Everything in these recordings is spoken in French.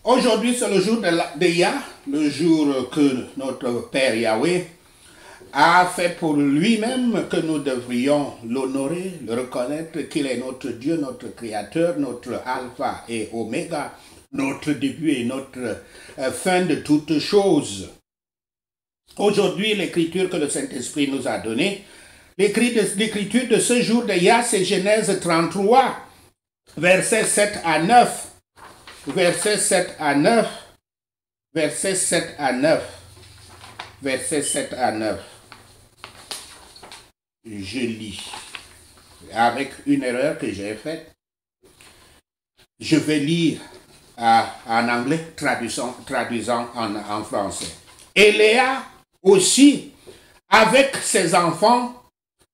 Aujourd'hui, c'est le jour de Yah, le jour que notre Père Yahweh a fait pour lui-même, que nous devrions l'honorer, le reconnaître qu'il est notre Dieu, notre Créateur, notre Alpha et Oméga, notre début et notre fin de toutes choses. Aujourd'hui, l'écriture que le Saint-Esprit nous a donnée, l'écriture de ce jour de Yah, c'est Genèse 33, versets 7 à 9. Versets 7 à 9. Versets 7 à 9. Versets 7 à 9. Je lis. Avec une erreur que j'ai faite. Je vais lire en anglais, traduisant en français. Et Léa aussi, avec ses enfants,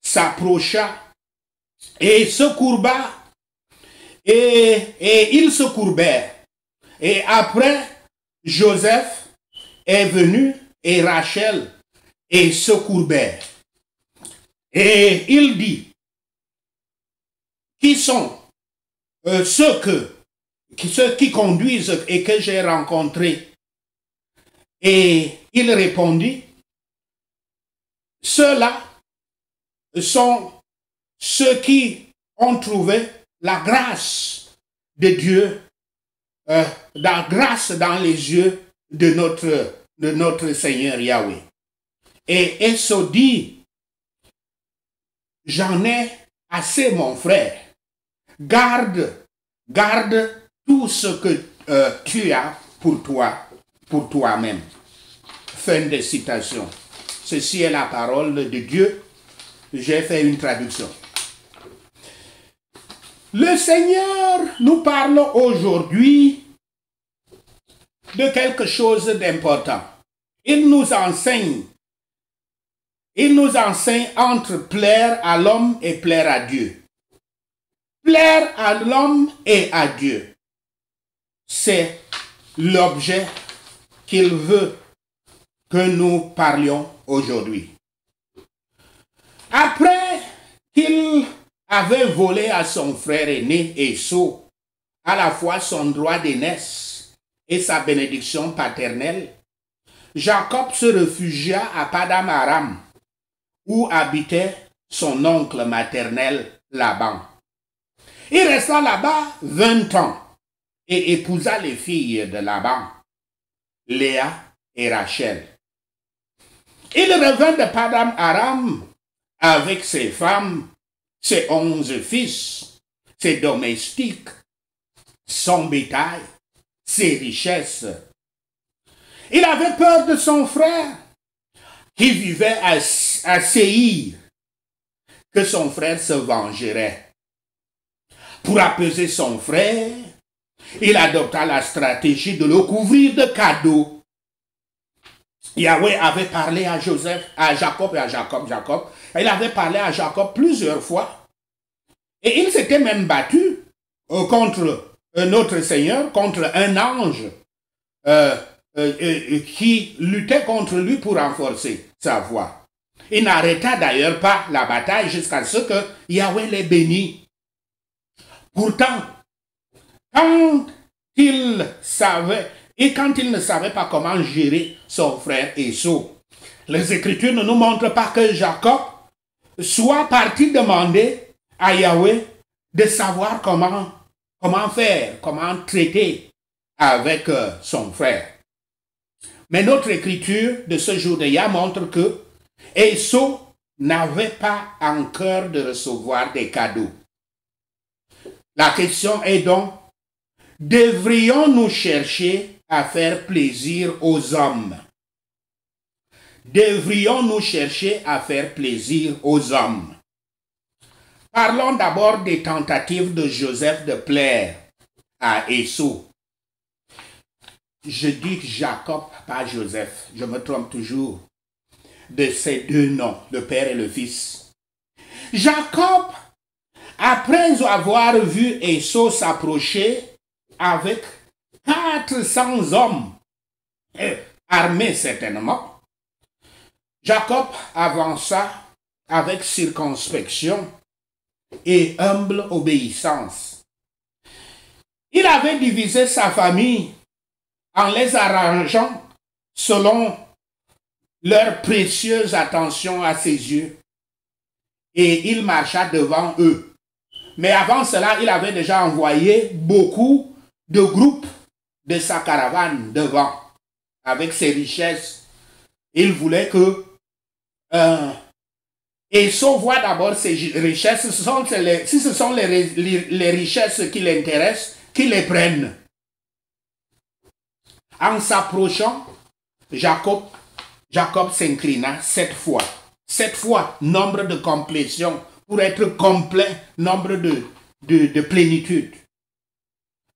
s'approcha et se courba. Et ils se courbèrent. Et après, Joseph est venu et Rachel et se courbèrent. Et il dit, qui sont ceux qui conduisent et que j'ai rencontrés? Et il répondit, ceux-là sont ceux qui ont trouvé la grâce de Dieu, la grâce dans les yeux de notre Seigneur Yahweh. Et Esau dit, j'en ai assez, mon frère. Garde tout ce que tu as pour toi-même. Fin de citation. Ceci est la parole de Dieu. J'ai fait une traduction. Le Seigneur nous parle aujourd'hui de quelque chose d'important. Il nous enseigne entre plaire à l'homme et plaire à Dieu. Plaire à l'homme et à Dieu, c'est l'objet qu'il veut que nous parlions aujourd'hui. Après qu'il avait volé à son frère aîné Esau à la fois son droit d'aînesse et sa bénédiction paternelle, Jacob se réfugia à Paddan Aram, où habitait son oncle maternel Laban. Il resta là-bas 20 ans et épousa les filles de Laban, Léa et Rachel. Il revint de Paddan Aram avec ses femmes, ses 11 fils, ses domestiques, son bétail, ses richesses. Il avait peur de son frère qui vivait à Séhir, que son frère se vengerait. Pour apaiser son frère, il adopta la stratégie de le couvrir de cadeaux. Yahweh avait parlé à Jacob. Il avait parlé à Jacob plusieurs fois. Et il s'était même battu contre notre Seigneur, contre un ange qui luttait contre lui pour renforcer sa voix. Il n'arrêta d'ailleurs pas la bataille jusqu'à ce que Yahweh les bénit. Pourtant, quand il ne savait pas comment gérer son frère Esau, les Écritures ne nous montrent pas que Jacob soit parti demander à Yahweh de savoir comment faire, comment traiter avec son frère. Mais notre Écriture de ce jour de Yah montre que Esau n'avait pas en cœur de recevoir des cadeaux. La question est donc, devrions-nous chercher à faire plaisir aux hommes? Devrions-nous chercher à faire plaisir aux hommes? Parlons d'abord des tentatives de Joseph de plaire à Esau. Je dis Jacob, pas Joseph. Je me trompe toujours de ces deux noms, le père et le fils. Jacob, après avoir vu Esau s'approcher avec 400 hommes, armés certainement, Jacob avança avec circonspection et humble obéissance. Il avait divisé sa famille en les arrangeant selon leur précieuse attention à ses yeux. Et il marcha devant eux. Mais avant cela, il avait déjà envoyé beaucoup de groupes de sa caravane devant, avec ses richesses. Il voulait que Esau voit d'abord ses richesses. Si ce sont les richesses qui l'intéressent, qu'il les prenne. En s'approchant, Jacob s'inclina 7 fois. 7 fois, nombre de complétion, pour être complet, nombre de plénitude.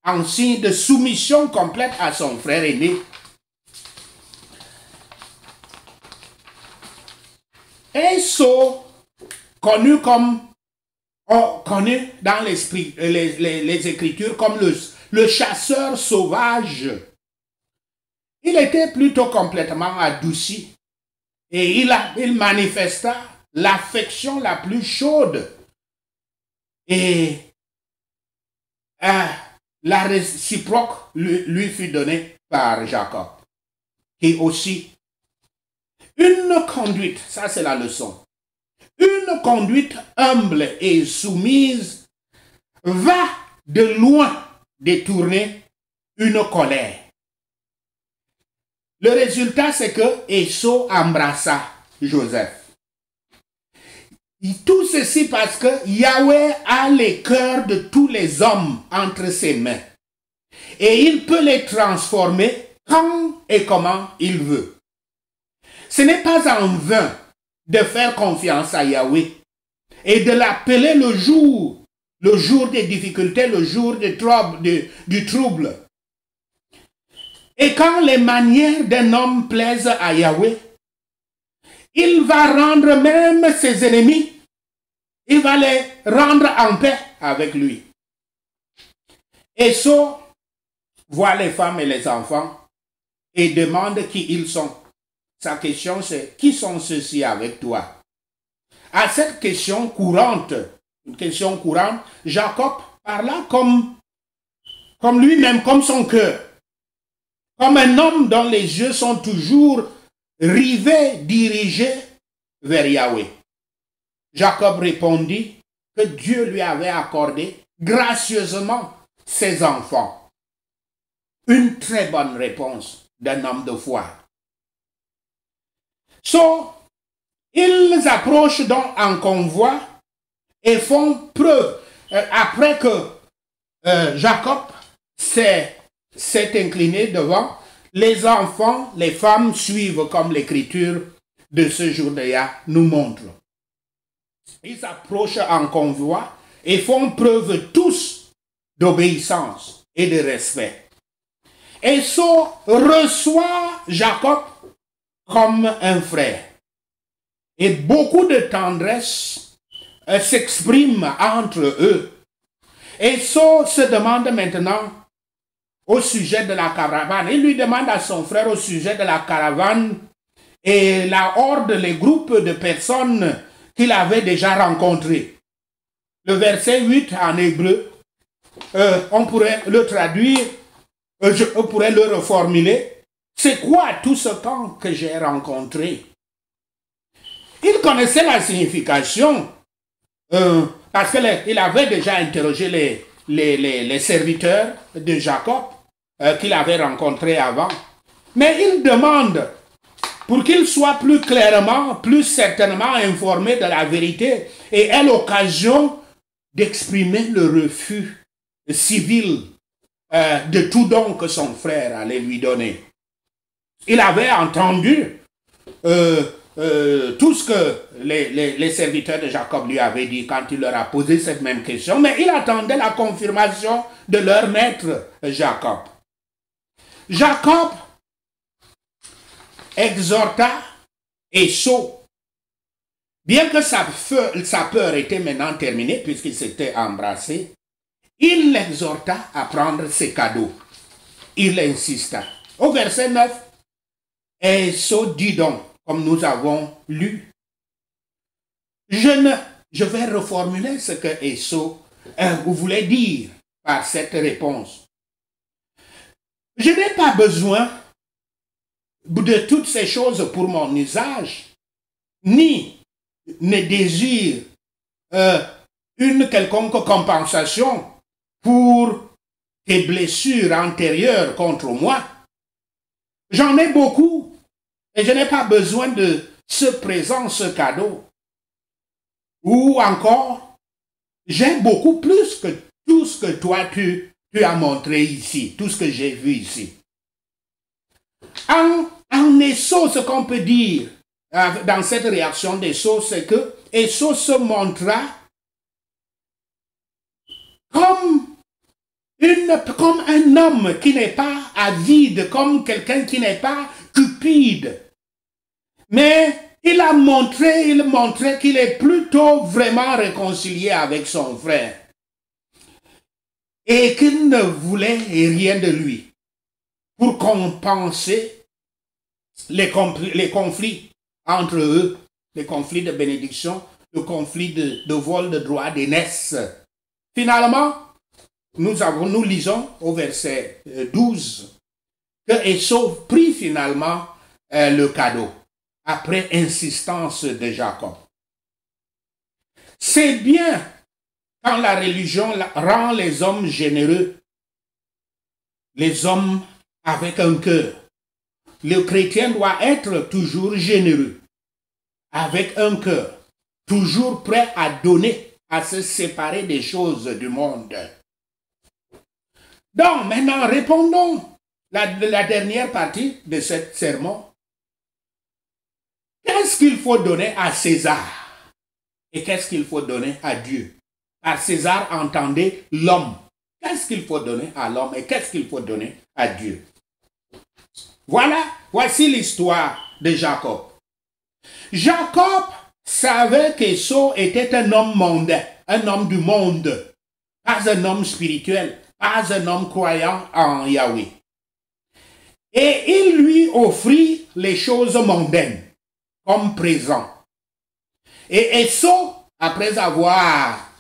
En signe de soumission complète à son frère aîné. Esau, connu dans l'esprit, les Écritures comme le chasseur sauvage, il était plutôt complètement adouci et il manifesta l'affection la plus chaude et la réciproque lui fut donnée par Jacob. Et aussi, une conduite, ça c'est la leçon, une conduite humble et soumise va de loin détourner une colère. Le résultat, c'est que Esau embrassa Joseph. Tout ceci parce que Yahweh a les cœurs de tous les hommes entre ses mains. Et il peut les transformer quand et comment il veut. Ce n'est pas en vain de faire confiance à Yahweh et de l'appeler le jour des difficultés, le jour du trouble. Et quand les manières d'un homme plaisent à Yahweh, il va rendre même ses ennemis, il va les rendre en paix avec lui. Esau voit les femmes et les enfants et demande qui ils sont. Sa question c'est, qui sont ceux-ci avec toi? À cette question courante, Jacob parla comme lui-même, comme son cœur. Comme un homme dont les yeux sont toujours rivés, dirigés vers Yahweh. Jacob répondit que Dieu lui avait accordé gracieusement ses enfants. Une très bonne réponse d'un homme de foi. Ils approchent donc en convoi et font preuve. Après que Jacob s'est incliné devant, les enfants, les femmes suivent comme l'écriture de ce jour d'hier nous montre. Ils approchent en convoi et font preuve tous d'obéissance et de respect. Esau reçoit Jacob comme un frère. Et beaucoup de tendresse s'exprime entre eux. Esau se demande maintenant au sujet de la caravane. Il lui demande à son frère au sujet de la caravane et la horde, les groupes de personnes qu'il avait déjà rencontrés. Le verset 8 en hébreu, on pourrait le traduire, on pourrait le reformuler. C'est quoi tout ce temps que j'ai rencontré? Il connaissait la signification parce qu'il avait déjà interrogé les serviteurs de Jacob qu'il avait rencontrés avant. Mais il demande, pour qu'il soit plus clairement, plus certainement informé de la vérité et ait l'occasion d'exprimer le refus civil de tout don que son frère allait lui donner. Il avait entendu tout ce que les serviteurs de Jacob lui avaient dit quand il leur a posé cette même question, mais il attendait la confirmation de leur maître Jacob. Jacob exhorta Esau, bien que sa peur était maintenant terminée puisqu'il s'était embrassé, il l'exhorta à prendre ses cadeaux. Il insista. Au verset 9, Esau dit donc, comme nous avons lu, je vais reformuler ce que Esau voulait dire par cette réponse. Je n'ai pas besoin de toutes ces choses pour mon usage, ni ne désire une quelconque compensation pour tes blessures antérieures contre moi. J'en ai beaucoup et je n'ai pas besoin de ce présent, ce cadeau. Ou encore, j'ai beaucoup plus que tout ce que toi tu as montré ici, tout ce que j'ai vu ici. En Esau, ce qu'on peut dire dans cette réaction d'Esau, c'est que Esau se montra comme un homme qui n'est pas avide, comme quelqu'un qui n'est pas cupide. Mais il montrait qu'il est plutôt vraiment réconcilié avec son frère et qu'il ne voulait rien de lui pour compenser les conflits entre eux, les conflits de bénédiction, le conflit de vol de droit d'aînesse. Finalement, nous lisons au verset 12 que Esau prit finalement le cadeau après insistance de Jacob. C'est bien quand la religion rend les hommes généreux, les hommes avec un cœur. Le chrétien doit être toujours généreux, avec un cœur, toujours prêt à donner, à se séparer des choses du monde. Donc, maintenant, répondons la dernière partie de ce sermon. Qu'est-ce qu'il faut donner à César? Et qu'est-ce qu'il faut donner à Dieu? À César, entendez l'homme. Qu'est-ce qu'il faut donner à l'homme et qu'est-ce qu'il faut donner à Dieu? Voici l'histoire de Jacob. Jacob savait qu'Esau était un homme mondain, un homme du monde, pas un homme spirituel, pas un homme croyant en Yahweh. Et il lui offrit les choses mondaines comme présent. Et Esau, après avoir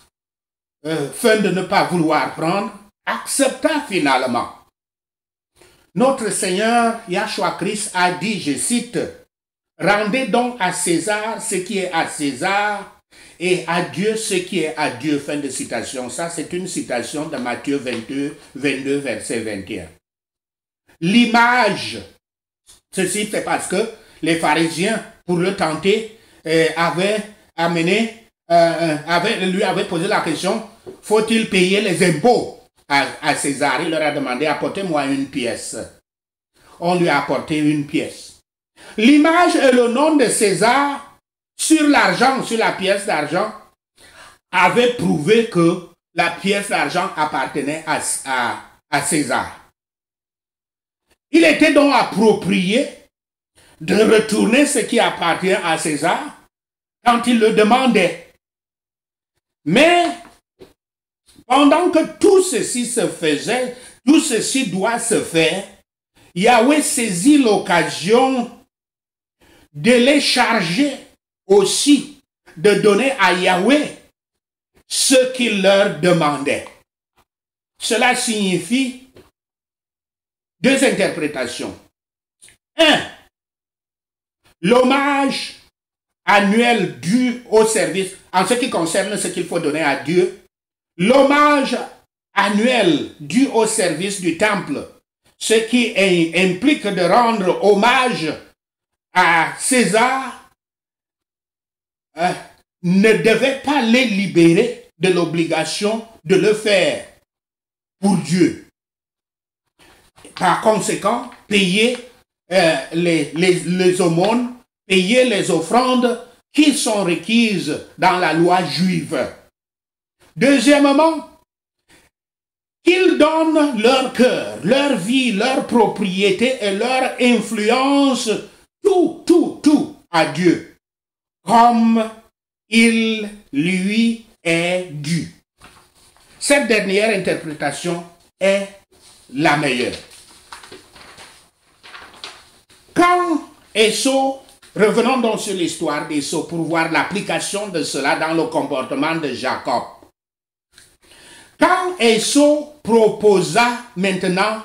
feint de ne pas vouloir prendre, accepta finalement. Notre Seigneur Yahshua Christ a dit, je cite, « Rendez donc à César ce qui est à César et à Dieu ce qui est à Dieu. » Fin de citation. Ça, c'est une citation de Matthieu 22, verset 21. L'image, ceci c'est parce que les pharisiens, pour le tenter, lui avaient posé la question, faut-il payer les impôts à César? Il leur a demandé, apportez-moi une pièce. On lui a apporté une pièce. L'image et le nom de César sur l'argent, sur la pièce d'argent, avait prouvé que la pièce d'argent appartenait à César. Il était donc approprié de retourner ce qui appartient à César quand il le demandait. Mais pendant que tout ceci se faisait, tout ceci doit se faire, Yahweh saisit l'occasion de les charger aussi de donner à Yahweh ce qu'il leur demandait. Cela signifie deux interprétations. Un, l'hommage annuel dû au service, en ce qui concerne ce qu'il faut donner à Dieu, l'hommage annuel dû au service du temple, ce qui implique de rendre hommage à César, ne devait pas les libérer de l'obligation de le faire pour Dieu. Par conséquent, payer les aumônes, payer les offrandes qui sont requises dans la loi juive. Deuxièmement, qu'ils donnent leur cœur, leur vie, leur propriété et leur influence, tout à Dieu, comme il lui est dû. Cette dernière interprétation est la meilleure. Quand Esau, revenons donc sur l'histoire d'Esau pour voir l'application de cela dans le comportement de Jacob. Quand Esau proposa maintenant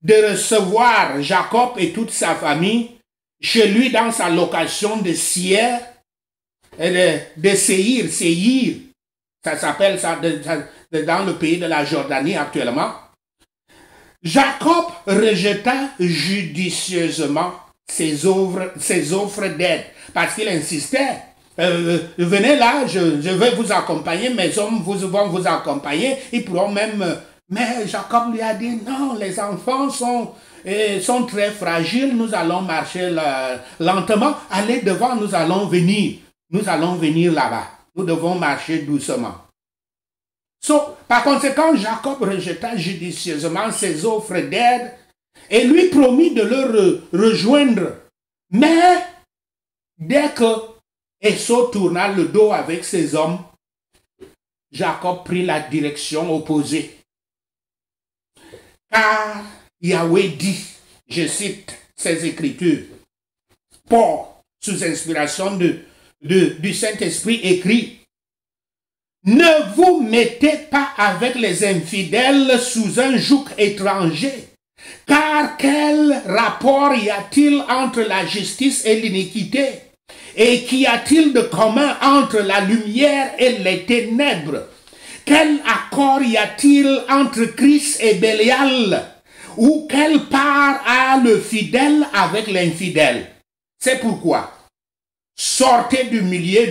de recevoir Jacob et toute sa famille chez lui dans sa location de Sier, de Séhir, Séhir, ça s'appelle ça dans le pays de la Jordanie actuellement. Jacob rejeta judicieusement ses offres d'aide parce qu'il insistait. Venez là, je vais vous accompagner, mes hommes vont vous accompagner, ils pourront même... Mais Jacob lui a dit, non, les enfants sont très fragiles, nous allons marcher lentement, allez devant, nous allons venir là-bas, nous devons marcher doucement. Par conséquent, Jacob rejeta judicieusement ses offres d'aide et lui promit de le rejoindre. Mais dès que Esau tourna le dos avec ses hommes, Jacob prit la direction opposée. Car Yahweh dit, je cite ces Écritures, Paul, sous inspiration du Saint-Esprit, écrit, « Ne vous mettez pas avec les infidèles sous un joug étranger, car quel rapport y a-t-il entre la justice et l'iniquité? Et qu'y a-t-il de commun entre la lumière et les ténèbres? Quel accord y a-t-il entre Christ et Bélial? Ou quelle part a le fidèle avec l'infidèle? C'est pourquoi, sortez du milieu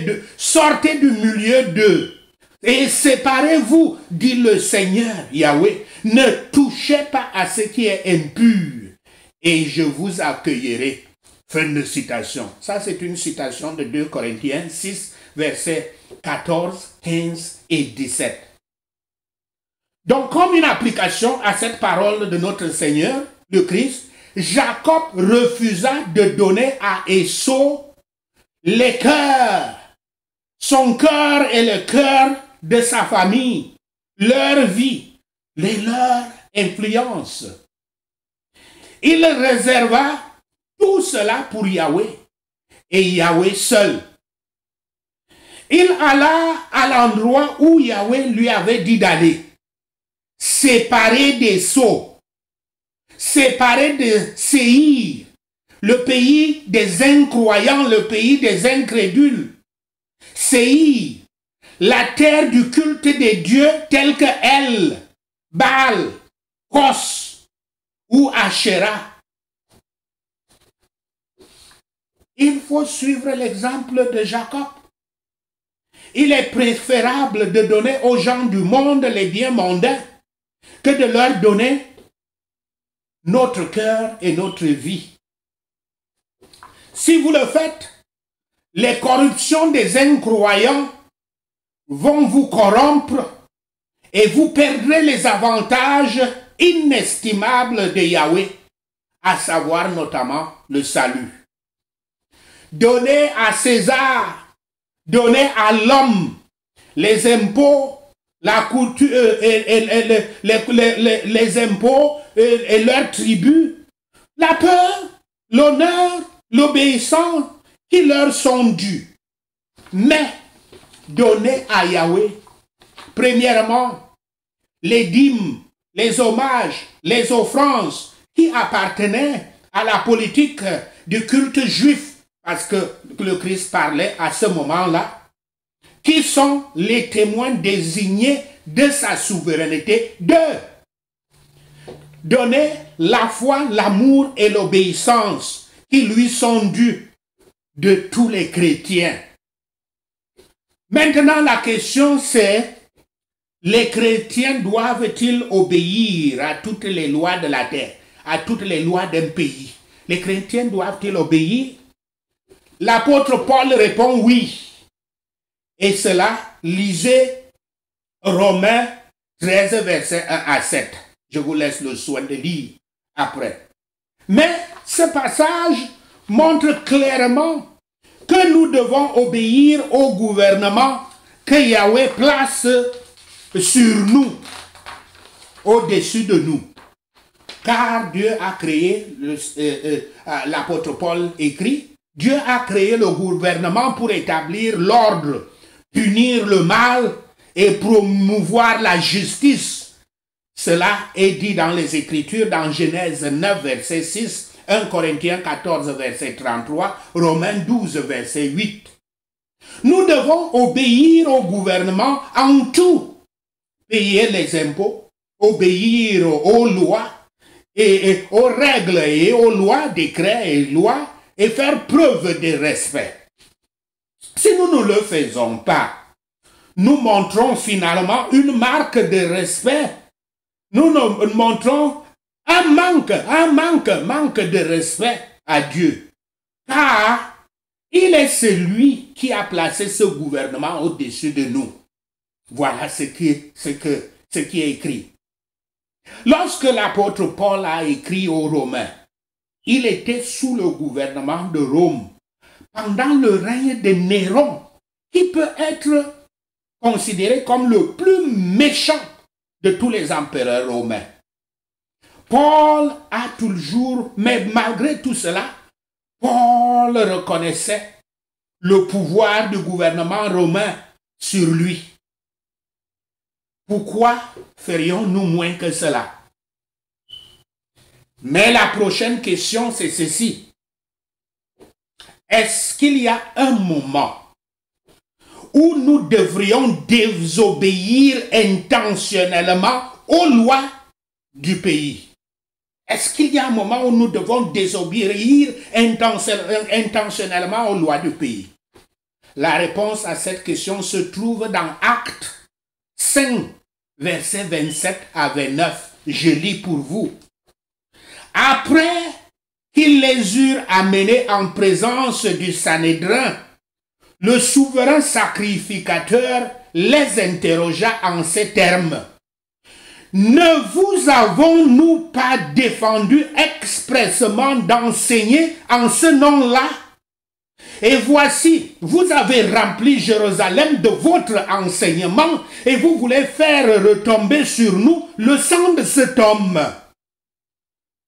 d'eux, et séparez-vous, dit le Seigneur Yahweh. Ne touchez pas à ce qui est impur, et je vous accueillerai. Fin de citation. Ça, c'est une citation de 2 Corinthiens 6, versets 14, 15 et 17. Donc, comme une application à cette parole de notre Seigneur, le Christ, Jacob refusa de donner à Esau les cœurs, son cœur et le cœur de sa famille, leur vie, leur influence. Il réserva tout cela pour Yahweh et Yahweh seul. Il alla à l'endroit où Yahweh lui avait dit d'aller, séparé d'Esau, séparé de Séhir, le pays des incroyants, le pays des incrédules. Séhir, la terre du culte des dieux tels que El, Baal, Kos ou Asherah. Il faut suivre l'exemple de Jacob. Il est préférable de donner aux gens du monde les biens mondains que de leur donner notre cœur et notre vie. Si vous le faites, les corruptions des incroyants vont vous corrompre et vous perdrez les avantages inestimables de Yahweh, à savoir notamment le salut. Donnez à César, donnez à l'homme les impôts, la couture, les impôts et leurs tribus, la peur, l'honneur, l'obéissance qui leur sont dus. Mais donnez à Yahweh, premièrement, les dîmes, les hommages, les offrandes qui appartenaient à la politique du culte juif, parce que le Christ parlait à ce moment-là, qui sont les témoins désignés de sa souveraineté, de donner la foi, l'amour et l'obéissance qui lui sont dus de tous les chrétiens. Maintenant, la question c'est, les chrétiens doivent-ils obéir à toutes les lois de la terre, à toutes les lois d'un pays? Les chrétiens doivent-ils obéir? L'apôtre Paul répond oui. Et cela, lisez Romains 13, versets 1 à 7. Je vous laisse le soin de lire après. Mais ce passage montre clairement que nous devons obéir au gouvernement que Yahweh place sur nous, au-dessus de nous. Car Dieu a créé, l'apôtre Paul écrit, Dieu a créé le gouvernement pour établir l'ordre, punir le mal et promouvoir la justice. Cela est dit dans les Écritures, dans Genèse 9, verset 6, 1 Corinthiens 14, verset 33, Romains 12, verset 8. Nous devons obéir au gouvernement en tout, payer les impôts, obéir aux lois, et aux règles et aux lois, décrets et lois, et faire preuve de respect. Si nous ne le faisons pas, nous montrons finalement une marque de respect. Nous montrons un manque de respect à Dieu. Car il est celui qui a placé ce gouvernement au-dessus de nous. Voilà ce qui est écrit. Lorsque l'apôtre Paul a écrit aux Romains, il était sous le gouvernement de Rome pendant le règne de Néron, qui peut être considéré comme le plus méchant de tous les empereurs romains. Paul a toujours, mais malgré tout cela, Paul reconnaissait le pouvoir du gouvernement romain sur lui. Pourquoi ferions-nous moins que cela? Mais la prochaine question, c'est ceci. Est-ce qu'il y a un moment où nous devrions désobéir intentionnellement aux lois du pays? Est-ce qu'il y a un moment où nous devons désobéir intentionnellement aux lois du pays? La réponse à cette question se trouve dans Actes 5, versets 27 à 29. Je lis pour vous. Après qu'ils les eurent amenés en présence du Sanhédrin, le souverain sacrificateur les interrogea en ces termes. Ne vous avons-nous pas défendu expressement d'enseigner en ce nom-là? Et voici, vous avez rempli Jérusalem de votre enseignement et vous voulez faire retomber sur nous le sang de cet homme.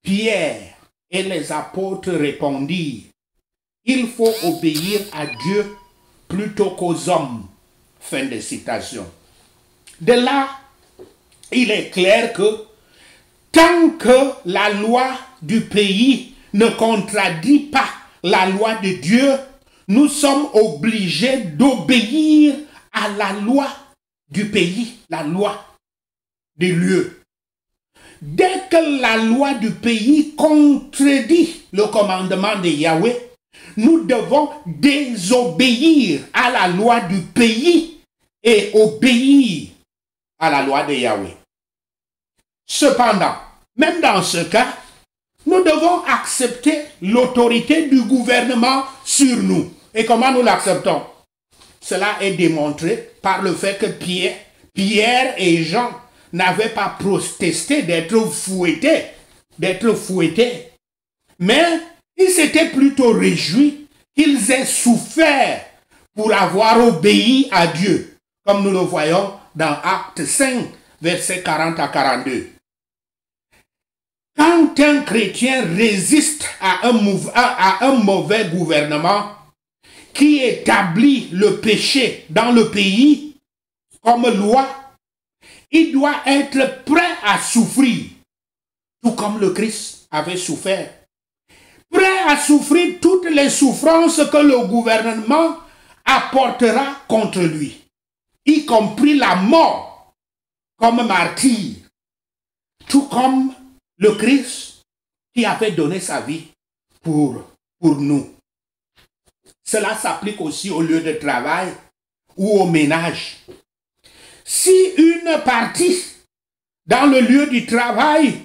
Pierre et les apôtres répondirent, il faut obéir à Dieu plutôt qu'aux hommes. Fin de citation. De là, il est clair que tant que la loi du pays ne contredit pas la loi de Dieu, nous sommes obligés d'obéir à la loi du pays, la loi des lieux. Dès que la loi du pays contredit le commandement de Yahweh, nous devons désobéir à la loi du pays et obéir à la loi de Yahweh. Cependant, même dans ce cas, nous devons accepter l'autorité du gouvernement sur nous. Et comment nous l'acceptons? Cela est démontré par le fait que Pierre et Jean n'avaient pas protesté d'être fouettés, mais ils s'étaient plutôt réjouis qu'ils aient souffert pour avoir obéi à Dieu, comme nous le voyons dans Actes 5, versets 40 à 42. Quand un chrétien résiste à un mauvais gouvernement qui établit le péché dans le pays comme loi, il doit être prêt à souffrir, tout comme le Christ avait souffert. Prêt à souffrir toutes les souffrances que le gouvernement apportera contre lui, y compris la mort comme martyr, tout comme le Christ qui avait donné sa vie pour nous. Cela s'applique aussi au lieu de travail ou au ménage. Si une partie dans le lieu du travail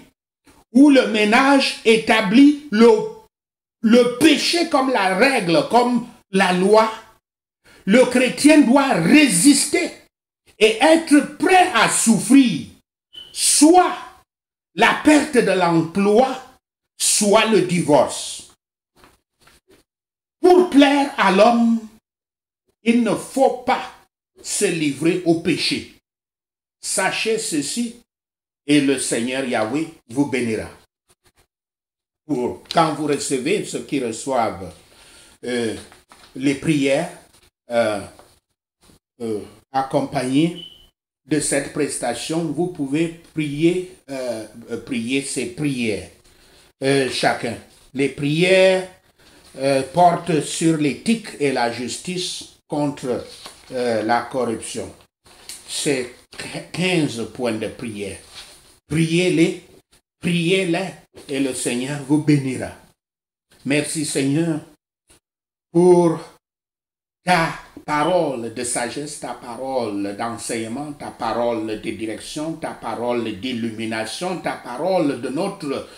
ou le ménage établit le péché comme la règle, comme la loi, le chrétien doit résister et être prêt à souffrir, soit la perte de l'emploi, soit le divorce. Pour plaire à l'homme, il ne faut pas se livrer au péché. Sachez ceci et le Seigneur Yahweh vous bénira. Quand vous recevez ceux qui reçoivent les prières accompagnées de cette prestation, vous pouvez prier, prier ces prières, chacun. Les prières portent sur l'éthique et la justice contre la corruption. C'est 15 points de prière. Priez-les, priez-les, et le Seigneur vous bénira. Merci Seigneur pour ta parole de sagesse, ta parole d'enseignement, ta parole de direction, ta parole d'illumination, ta parole de notre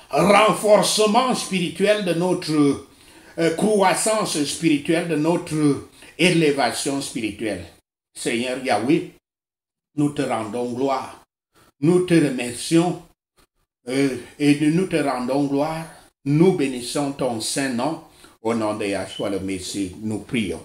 renforcement spirituel, de notre croissance spirituelle, de notre élévation spirituelle. Seigneur Yahweh, nous te rendons gloire, nous te remercions et nous te rendons gloire, nous bénissons ton saint nom, au nom de Yahshua le Messie, nous prions.